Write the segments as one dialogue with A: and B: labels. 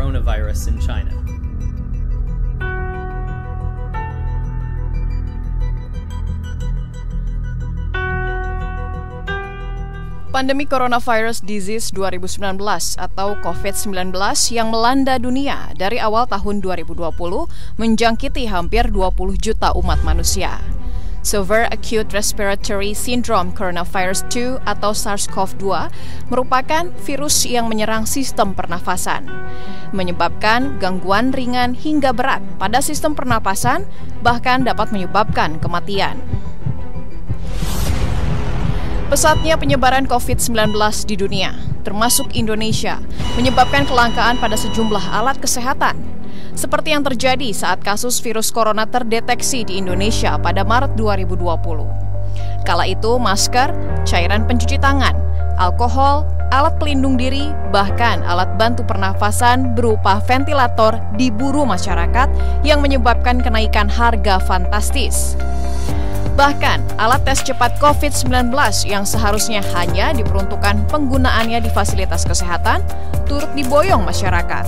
A: coronavirus in China.
B: Pandemi Coronavirus Disease 2019 atau COVID-19 yang melanda dunia dari awal tahun 2020 menjangkiti hampir 20 juta umat manusia. Severe Acute Respiratory Syndrome Coronavirus 2 atau SARS-CoV-2 merupakan virus yang menyerang sistem pernafasan, menyebabkan gangguan ringan hingga berat pada sistem pernapasan, bahkan dapat menyebabkan kematian. Pesatnya penyebaran COVID-19 di dunia, termasuk Indonesia, menyebabkan kelangkaan pada sejumlah alat kesehatan, seperti yang terjadi saat kasus virus corona terdeteksi di Indonesia pada Maret 2020. Kala itu, masker, cairan pencuci tangan, alkohol, alat pelindung diri, bahkan alat bantu pernafasan berupa ventilator diburu masyarakat yang menyebabkan kenaikan harga fantastis. Bahkan, alat tes cepat COVID-19 yang seharusnya hanya diperuntukkan penggunaannya di fasilitas kesehatan turut diboyong masyarakat.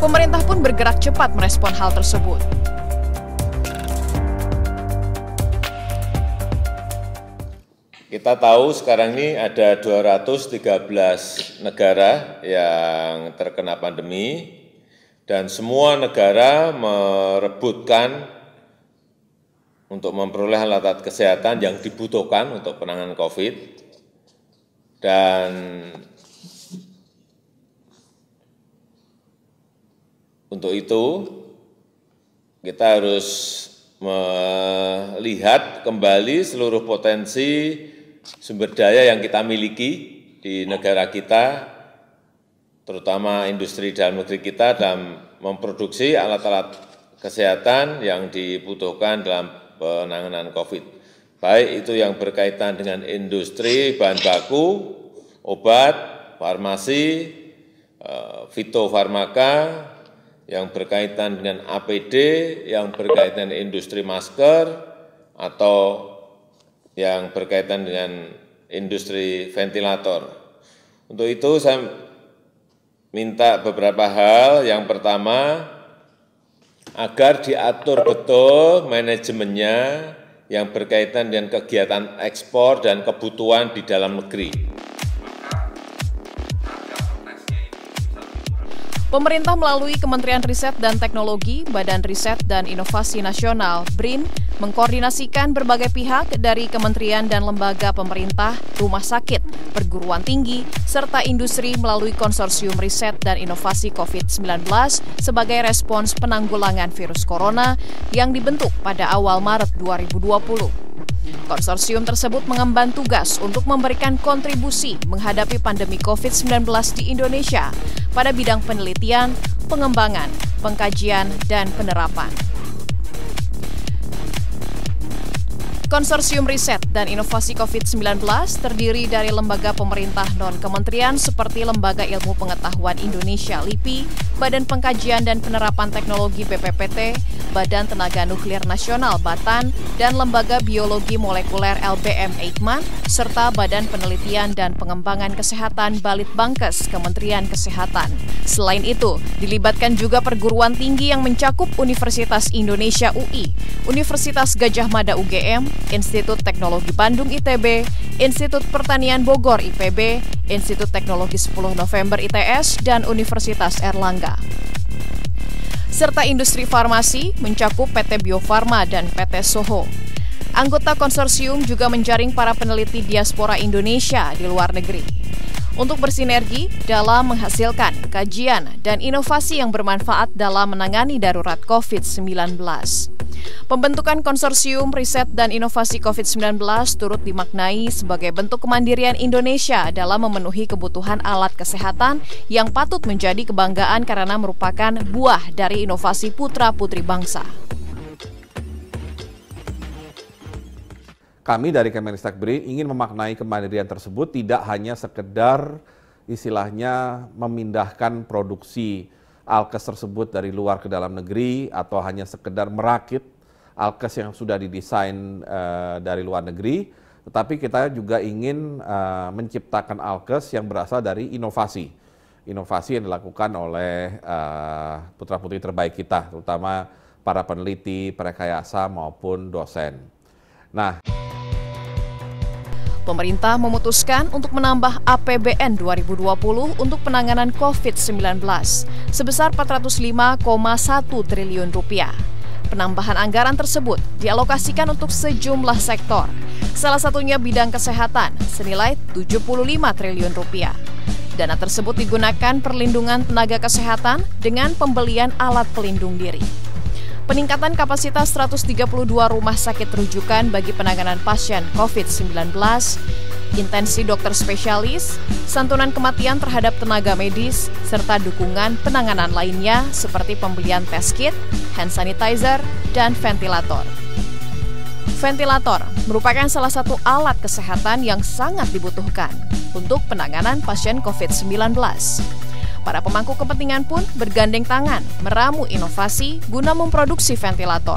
B: Pemerintah pun bergerak cepat merespon hal tersebut.
C: Kita tahu sekarang ini ada 213 negara yang terkena pandemi dan semua negara merebutkan untuk memperoleh alat kesehatan yang dibutuhkan untuk penanganan COVID. Dan untuk itu kita harus melihat kembali seluruh potensi sumber daya yang kita miliki di negara kita, terutama industri dalam negeri kita dalam memproduksi alat-alat kesehatan yang dibutuhkan dalam penanganan COVID, baik itu yang berkaitan dengan industri bahan baku, obat, farmasi, fitofarmaka, yang berkaitan dengan APD, yang berkaitan dengan industri masker, atau yang berkaitan dengan industri ventilator. Untuk itu saya minta beberapa hal. Yang pertama, agar diatur betul manajemennya yang berkaitan dengan kegiatan ekspor dan kebutuhan di dalam negeri.
B: Pemerintah melalui Kementerian Riset dan Teknologi, Badan Riset dan Inovasi Nasional, BRIN, mengkoordinasikan berbagai pihak dari kementerian dan lembaga pemerintah, rumah sakit, perguruan tinggi, serta industri melalui Konsorsium Riset dan Inovasi COVID-19 sebagai respons penanggulangan virus corona yang dibentuk pada awal Maret 2020. Konsorsium tersebut mengemban tugas untuk memberikan kontribusi menghadapi pandemi COVID-19 di Indonesia pada bidang penelitian, pengembangan, pengkajian, dan penerapan. Konsorsium Riset dan Inovasi COVID-19 terdiri dari lembaga pemerintah non-kementerian seperti Lembaga Ilmu Pengetahuan Indonesia LIPI, Badan Pengkajian dan Penerapan Teknologi BPPT, Badan Tenaga Nuklir Nasional Batan, dan Lembaga Biologi Molekuler LBM Eijkman, serta Badan Penelitian dan Pengembangan Kesehatan Balitbangkes Kementerian Kesehatan. Selain itu, dilibatkan juga perguruan tinggi yang mencakup Universitas Indonesia UI, Universitas Gadjah Mada UGM, Institut Teknologi Bandung ITB, Institut Pertanian Bogor IPB, Institut Teknologi 10 November ITS, dan Universitas Erlangga. Serta industri farmasi mencakup PT Bio Farma dan PT Soho. Anggota konsorsium juga menjaring para peneliti diaspora Indonesia di luar negeri untuk bersinergi dalam menghasilkan kajian dan inovasi yang bermanfaat dalam menangani darurat COVID-19. Pembentukan Konsorsium Riset dan Inovasi COVID-19 turut dimaknai sebagai bentuk kemandirian Indonesia dalam memenuhi kebutuhan alat kesehatan yang patut menjadi kebanggaan karena merupakan buah dari inovasi putra-putri bangsa.
D: Kami dari Kemenristek BRIN ingin memaknai kemandirian tersebut tidak hanya sekedar istilahnya memindahkan produksi alkes tersebut dari luar ke dalam negeri atau hanya sekedar merakit alkes yang sudah didesain dari luar negeri, tetapi kita juga ingin menciptakan alkes yang berasal dari inovasi. inovasi yang dilakukan oleh putra-putri terbaik kita, terutama para peneliti, perekayasa maupun dosen. Nah,
B: pemerintah memutuskan untuk menambah APBN 2020 untuk penanganan COVID-19 sebesar 405,1 triliun rupiah. Penambahan anggaran tersebut dialokasikan untuk sejumlah sektor, salah satunya bidang kesehatan senilai 75 triliun rupiah. Dana tersebut digunakan perlindungan tenaga kesehatan dengan pembelian alat pelindung diri. Peningkatan kapasitas 132 rumah sakit rujukan bagi penanganan pasien COVID-19, intensi dokter spesialis, santunan kematian terhadap tenaga medis, serta dukungan penanganan lainnya seperti pembelian test kit, hand sanitizer, dan ventilator. Ventilator merupakan salah satu alat kesehatan yang sangat dibutuhkan untuk penanganan pasien COVID-19. Para pemangku kepentingan pun bergandeng tangan meramu inovasi guna memproduksi ventilator.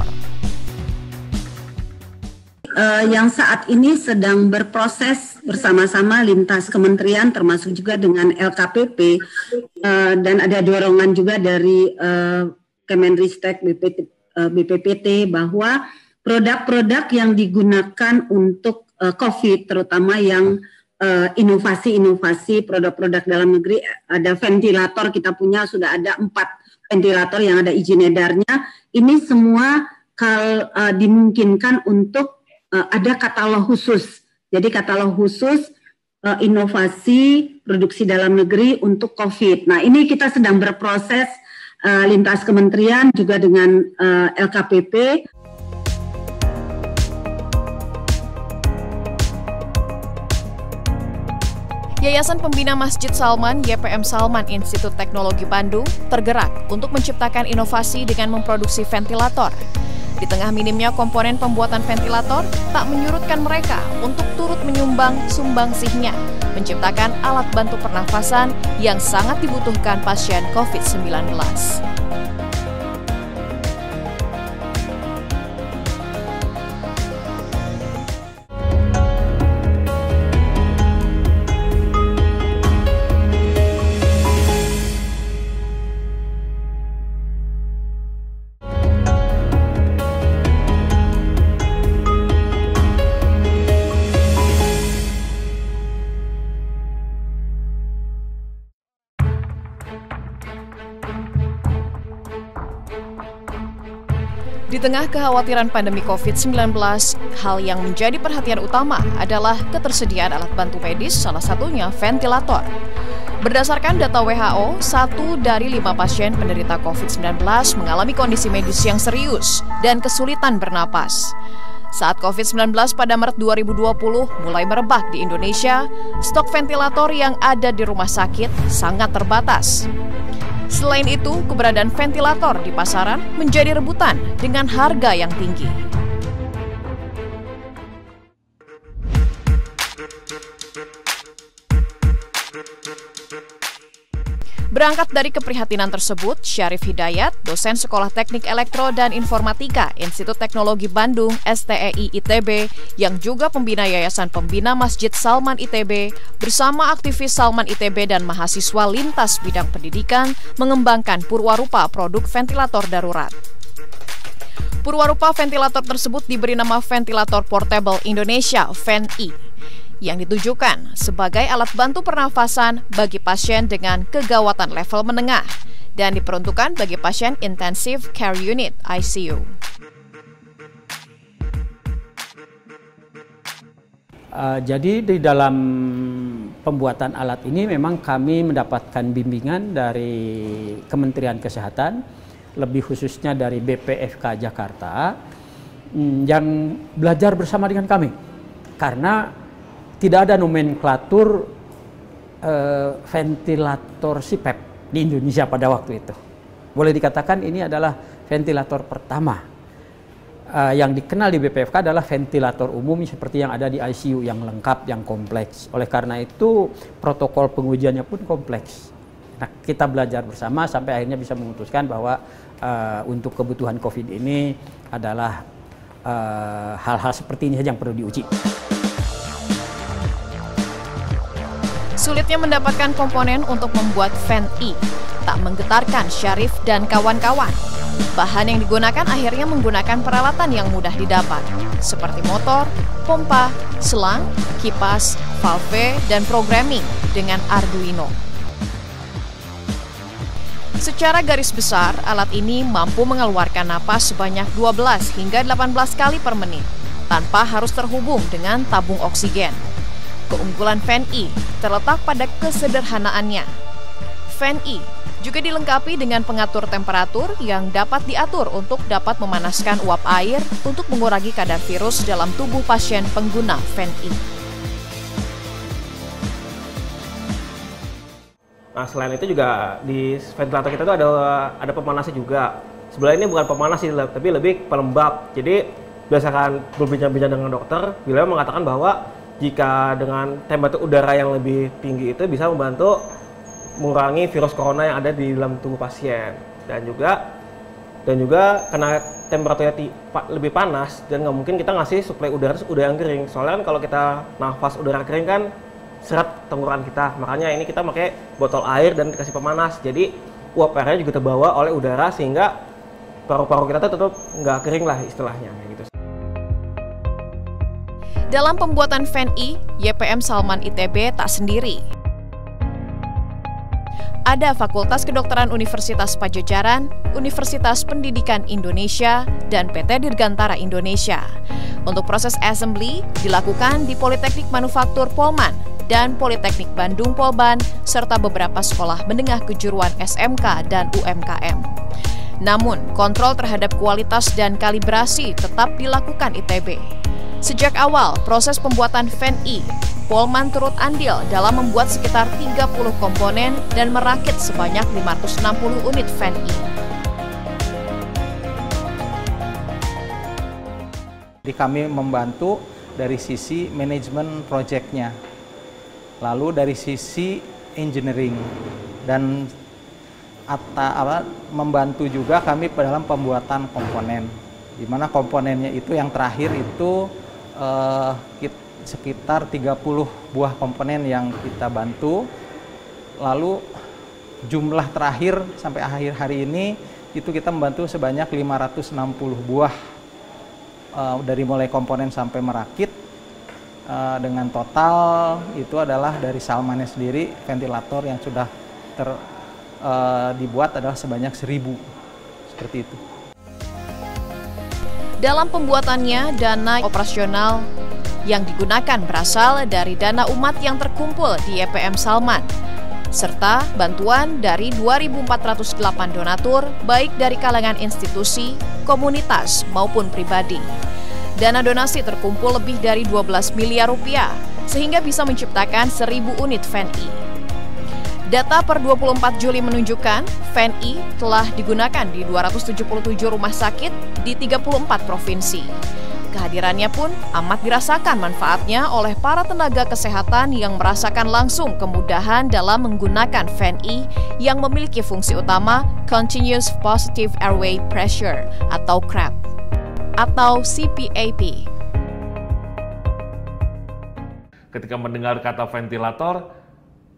A: Yang saat ini sedang berproses bersama-sama lintas kementerian termasuk juga dengan LKPP dan ada dorongan juga dari Kemenristek BPPT bahwa produk-produk yang digunakan untuk COVID terutama yang inovasi-inovasi produk-produk dalam negeri, ada ventilator, kita punya sudah ada 4 ventilator yang ada izin edarnya. Ini semua dimungkinkan untuk ada katalog khusus. Jadi katalog khusus inovasi produksi dalam negeri untuk COVID. Nah, ini kita sedang berproses lintas kementerian juga dengan LKPP.
B: Yayasan Pembina Masjid Salman YPM Salman Institut Teknologi Bandung tergerak untuk menciptakan inovasi dengan memproduksi ventilator. Di tengah minimnya komponen pembuatan ventilator, tak menyurutkan mereka untuk turut menyumbang sumbangsihnya, menciptakan alat bantu pernafasan yang sangat dibutuhkan pasien COVID-19. Di tengah kekhawatiran pandemi COVID-19, hal yang menjadi perhatian utama adalah ketersediaan alat bantu medis, salah satunya ventilator. Berdasarkan data WHO, 1 dari 5 pasien penderita COVID-19 mengalami kondisi medis yang serius dan kesulitan bernapas. Saat COVID-19 pada Maret 2020 mulai merebak di Indonesia, stok ventilator yang ada di rumah sakit sangat terbatas. Selain itu, keberadaan ventilator di pasaran menjadi rebutan dengan harga yang tinggi. Berangkat dari keprihatinan tersebut, Syarif Hidayat, dosen Sekolah Teknik Elektro dan Informatika Institut Teknologi Bandung STEI ITB, yang juga pembina Yayasan Pembina Masjid Salman ITB, bersama aktivis Salman ITB dan mahasiswa lintas bidang pendidikan, mengembangkan purwarupa produk ventilator darurat. Purwarupa ventilator tersebut diberi nama Ventilator Portable Indonesia (VEN-I), yang ditujukan sebagai alat bantu pernafasan bagi pasien dengan kegawatan level menengah dan diperuntukkan bagi pasien Intensive Care Unit (ICU).
E: Jadi di dalam pembuatan alat ini memang kami mendapatkan bimbingan dari Kementerian Kesehatan, lebih khususnya dari BPFK Jakarta, yang belajar bersama dengan kami. Karena tidak ada nomenklatur ventilator CPAP di Indonesia pada waktu itu. Boleh dikatakan ini adalah ventilator pertama. Yang dikenal di BPFK adalah ventilator umum seperti yang ada di ICU, yang lengkap, yang kompleks. Oleh karena itu protokol pengujiannya pun kompleks. Nah, kita belajar bersama sampai akhirnya bisa memutuskan bahwa untuk kebutuhan COVID ini adalah hal-hal seperti ini saja yang perlu diuji.
B: Sulitnya mendapatkan komponen untuk membuat fan E tak menggetarkan Syarif dan kawan-kawan. Bahan yang digunakan akhirnya menggunakan peralatan yang mudah didapat, seperti motor, pompa, selang, kipas, valve, dan programming dengan Arduino. Secara garis besar, alat ini mampu mengeluarkan napas sebanyak 12 hingga 18 kali per menit, tanpa harus terhubung dengan tabung oksigen. Keunggulan fan E terletak pada kesederhanaannya. Fan E juga dilengkapi dengan pengatur temperatur yang dapat diatur untuk dapat memanaskan uap air untuk mengurangi kadar virus dalam tubuh pasien pengguna fan E.
F: Nah, selain itu juga di ventilator kita itu ada pemanasnya juga. Sebenarnya ini bukan pemanas sih, tapi lebih pelembab. Jadi berdasarkan berbincang-bincang dengan dokter, beliau mengatakan bahwa jika dengan temperatur udara yang lebih tinggi itu bisa membantu mengurangi virus corona yang ada di dalam tubuh pasien. Dan juga karena temperaturnya lebih panas dan nggak mungkin kita ngasih suplai udara yang kering. Soalnya kan kalau kita nafas udara kering kan seret tenggorokan kita. Makanya ini kita pakai botol air dan dikasih pemanas. Jadi uap airnya juga terbawa oleh udara sehingga paru-paru kita tetap nggak kering lah istilahnya gitu.
B: Dalam pembuatan fan E, YPM Salman ITB tak sendiri. Ada Fakultas Kedokteran Universitas Padjadjaran, Universitas Pendidikan Indonesia, dan PT Dirgantara Indonesia. Untuk proses assembly dilakukan di Politeknik Manufaktur Polman dan Politeknik Bandung Polban, serta beberapa sekolah menengah kejuruan SMK dan UMKM. Namun, kontrol terhadap kualitas dan kalibrasi tetap dilakukan ITB. Sejak awal proses pembuatan fan E, Polman turut andil dalam membuat sekitar 30 komponen dan merakit sebanyak 560 unit fan E.
G: Jadi kami membantu dari sisi manajemen proyeknya, lalu dari sisi engineering, dan membantu juga kami dalam pembuatan komponen. Di mana komponennya itu yang terakhir itu sekitar 30 buah komponen yang kita bantu. Lalu jumlah terakhir sampai akhir hari ini itu kita membantu sebanyak 560 buah dari mulai komponen sampai merakit. Dengan total itu adalah dari Salmannya sendiri ventilator yang sudah dibuat adalah sebanyak 1000, seperti itu.
B: Dalam pembuatannya, dana operasional yang digunakan berasal dari dana umat yang terkumpul di YPM Salman, serta bantuan dari 2.408 donatur, baik dari kalangan institusi, komunitas, maupun pribadi. Dana donasi terkumpul lebih dari 12 miliar rupiah, sehingga bisa menciptakan 1.000 unit fan E. Data per 24 Juli menunjukkan fan E telah digunakan di 277 rumah sakit di 34 provinsi. Kehadirannya pun amat dirasakan manfaatnya oleh para tenaga kesehatan yang merasakan langsung kemudahan dalam menggunakan fan E yang memiliki fungsi utama Continuous Positive Airway Pressure atau CPAP atau CPAP.
D: Ketika mendengar kata ventilator,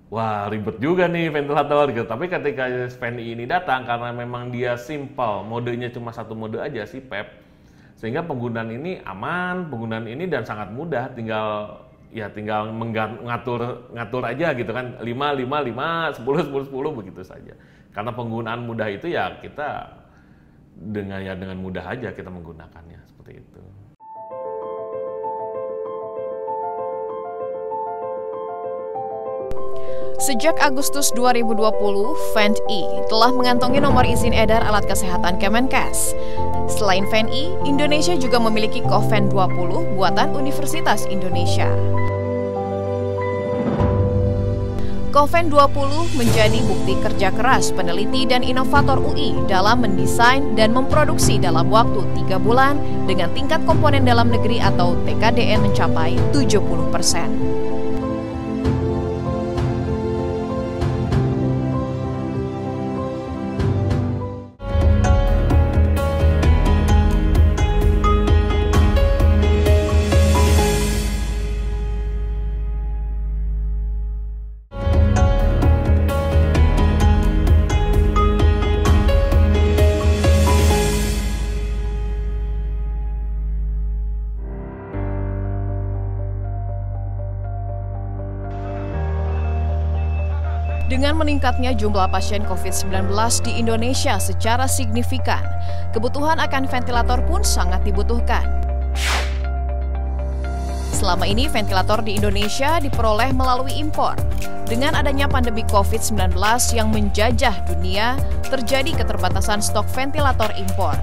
D: wah ribet juga nih ventilator gitu. Tapi ketika fan E ini datang, karena memang dia simple, modenya cuma satu mode aja sih PEP, sehingga penggunaan ini aman, penggunaan ini dan sangat mudah, tinggal ngatur aja gitu kan, 5, 5, 5, 10, 10, 10 begitu saja. Karena penggunaan mudah itu ya kita dengan mudah aja kita menggunakannya seperti itu.
B: Sejak Agustus 2020, fan E telah mengantongi nomor izin edar alat kesehatan Kemenkes. Selain fan E, Indonesia juga memiliki Coven 20 buatan Universitas Indonesia. Coven 20 menjadi bukti kerja keras peneliti dan inovator UI dalam mendesain dan memproduksi dalam waktu 3 bulan dengan tingkat komponen dalam negeri atau TKDN mencapai 70%. meningkatnya jumlah pasien COVID-19 di Indonesia secara signifikan, kebutuhan akan ventilator pun sangat dibutuhkan. Selama ini ventilator di Indonesia diperoleh melalui impor. Dengan adanya pandemi COVID-19 yang menjajah dunia, terjadi keterbatasan stok ventilator impor.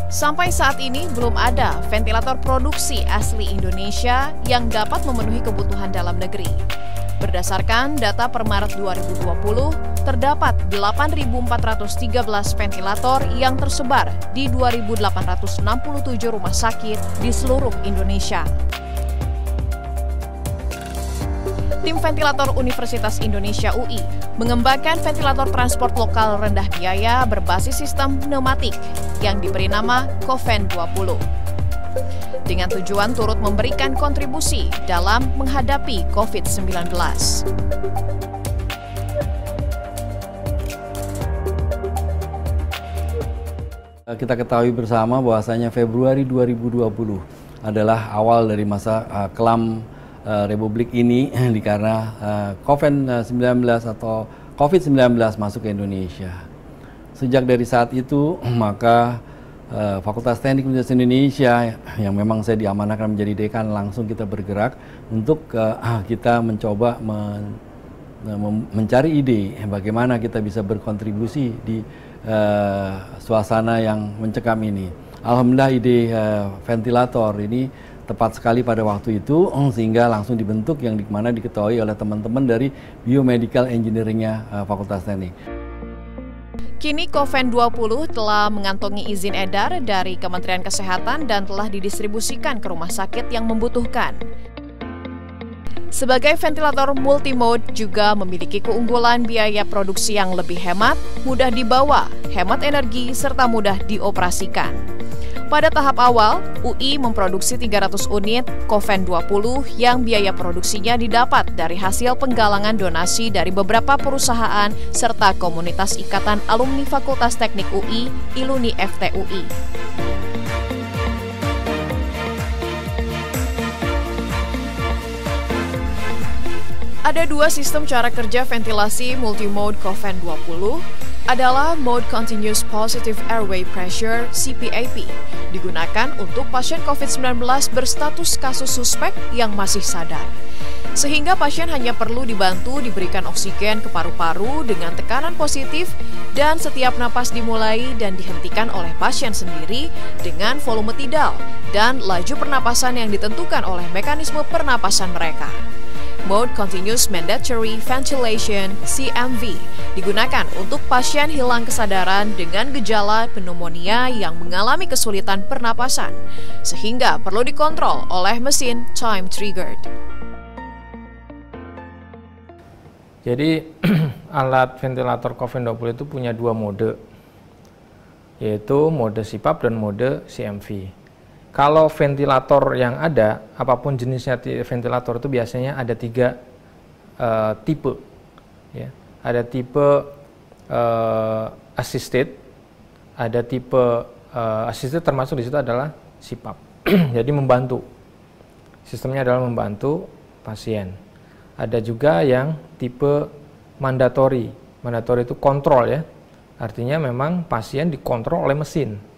B: Sampai saat ini belum ada ventilator produksi asli Indonesia yang dapat memenuhi kebutuhan dalam negeri. Berdasarkan data per Maret 2020, terdapat 8.413 ventilator yang tersebar di 2.867 rumah sakit di seluruh Indonesia. Tim ventilator Universitas Indonesia UI mengembangkan ventilator transport lokal rendah biaya berbasis sistem pneumatik yang diberi nama Koven 20. Dengan tujuan turut memberikan kontribusi dalam menghadapi COVID-19.
H: Kita ketahui bersama bahwasanya Februari 2020 adalah awal dari masa kelam Republik ini karena COVID-19 atau COVID-19 masuk ke Indonesia. Sejak dari saat itu, maka Fakultas Teknik Universitas Indonesia yang memang saya diamanahkan menjadi dekan, langsung kita bergerak untuk kita mencoba mencari ide bagaimana kita bisa berkontribusi di suasana yang mencekam ini. Alhamdulillah ide ventilator ini tepat sekali pada waktu itu, sehingga langsung dibentuk yang dimana diketahui oleh teman-teman dari Biomedical Engineering-nya Fakultas Teknik.
B: Kini Koven 20 telah mengantongi izin edar dari Kementerian Kesehatan dan telah didistribusikan ke rumah sakit yang membutuhkan. Sebagai ventilator multimode juga memiliki keunggulan biaya produksi yang lebih hemat, mudah dibawa, hemat energi, serta mudah dioperasikan. Pada tahap awal, UI memproduksi 300 unit Koven 20 yang biaya produksinya didapat dari hasil penggalangan donasi dari beberapa perusahaan serta komunitas Ikatan Alumni Fakultas Teknik UI, Iluni FTUI. Ada dua sistem cara kerja ventilasi multimode Koven 20, adalah Mode Continuous Positive Airway Pressure (CPAP), digunakan untuk pasien COVID-19 berstatus kasus suspek yang masih sadar. Sehingga pasien hanya perlu dibantu diberikan oksigen ke paru-paru dengan tekanan positif dan setiap napas dimulai dan dihentikan oleh pasien sendiri dengan volume tidal dan laju pernapasan yang ditentukan oleh mekanisme pernapasan mereka. Mode Continuous Mandatory Ventilation (CMV) digunakan untuk pasien hilang kesadaran dengan gejala pneumonia yang mengalami kesulitan pernapasan, sehingga perlu dikontrol oleh mesin time triggered.
I: Jadi alat ventilator Koven 20 itu punya dua mode, yaitu mode CPAP dan mode CMV. Kalau ventilator yang ada, apapun jenisnya ventilator itu biasanya ada tiga tipe. Ya. Ada tipe assisted, ada tipe assisted termasuk di situ adalah CPAP. Jadi membantu. Sistemnya adalah membantu pasien. Ada juga yang tipe mandatory. Mandatory itu kontrol ya. Artinya memang pasien dikontrol oleh mesin.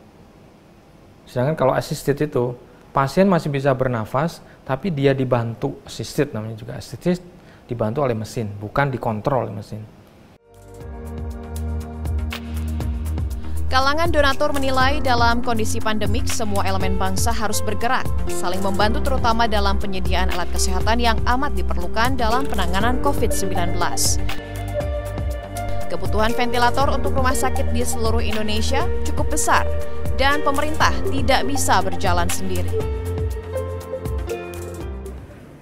I: Sedangkan kalau assisted itu, pasien masih bisa bernafas, tapi dia dibantu, assisted namanya juga assisted, dibantu oleh mesin, bukan dikontrol oleh mesin.
B: Kalangan donatur menilai dalam kondisi pandemik, semua elemen bangsa harus bergerak, saling membantu terutama dalam penyediaan alat kesehatan yang amat diperlukan dalam penanganan COVID-19. Kebutuhan ventilator untuk rumah sakit di seluruh Indonesia cukup besar, dan pemerintah tidak bisa berjalan sendiri.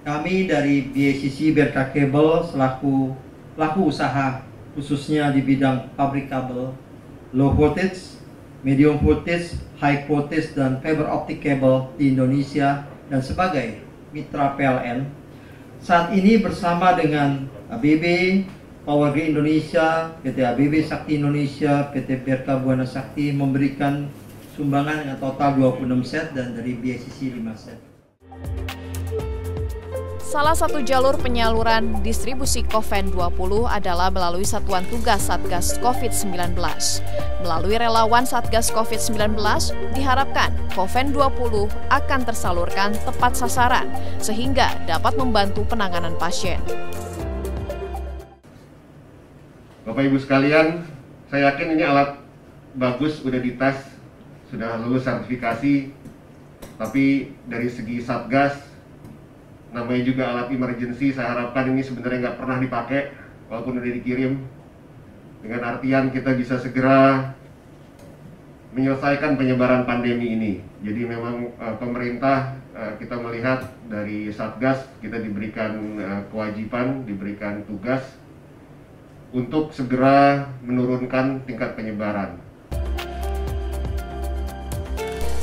J: Kami dari BACC BRK Cable selaku pelaku usaha khususnya di bidang pabrik kabel, low voltage, medium voltage, high voltage, dan fiber optic cable di Indonesia dan sebagai mitra PLN, saat ini bersama dengan ABB, Power Grid Indonesia, PT ABB Sakti Indonesia, PT BRK Buana Sakti memberikan sumbangan dengan total 26 set dan dari BACC 5 set.
B: Salah satu jalur penyaluran distribusi Koven 20 adalah melalui Satuan Tugas Satgas COVID-19. Melalui relawan Satgas COVID-19, diharapkan Koven 20 akan tersalurkan tepat sasaran sehingga dapat membantu penanganan pasien.
K: Bapak Ibu sekalian, saya yakin ini alat bagus, udah dites, sudah lulus sertifikasi, tapi dari segi Satgas, namanya juga alat emergency, saya harapkan ini sebenarnya nggak pernah dipakai walaupun udah dikirim, dengan artian kita bisa segera menyelesaikan penyebaran pandemi ini. Jadi memang pemerintah, kita melihat dari Satgas kita diberikan kewajiban, diberikan tugas untuk segera menurunkan tingkat penyebaran.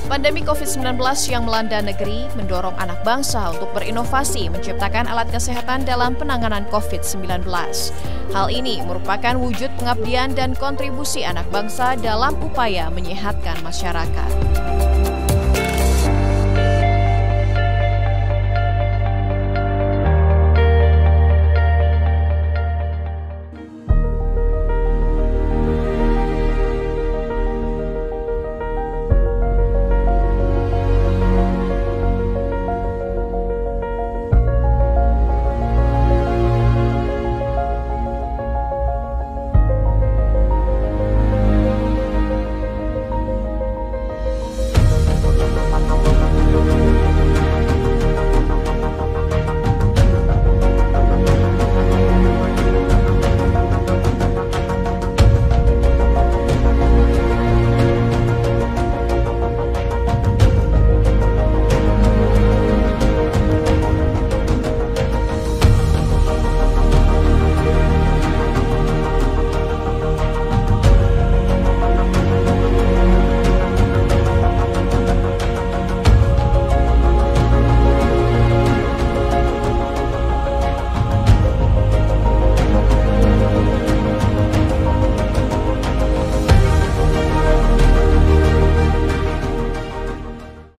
B: Pandemi COVID-19 yang melanda negeri mendorong anak bangsa untuk berinovasi menciptakan alat kesehatan dalam penanganan COVID-19. Hal ini merupakan wujud pengabdian dan kontribusi anak bangsa dalam upaya menyehatkan masyarakat.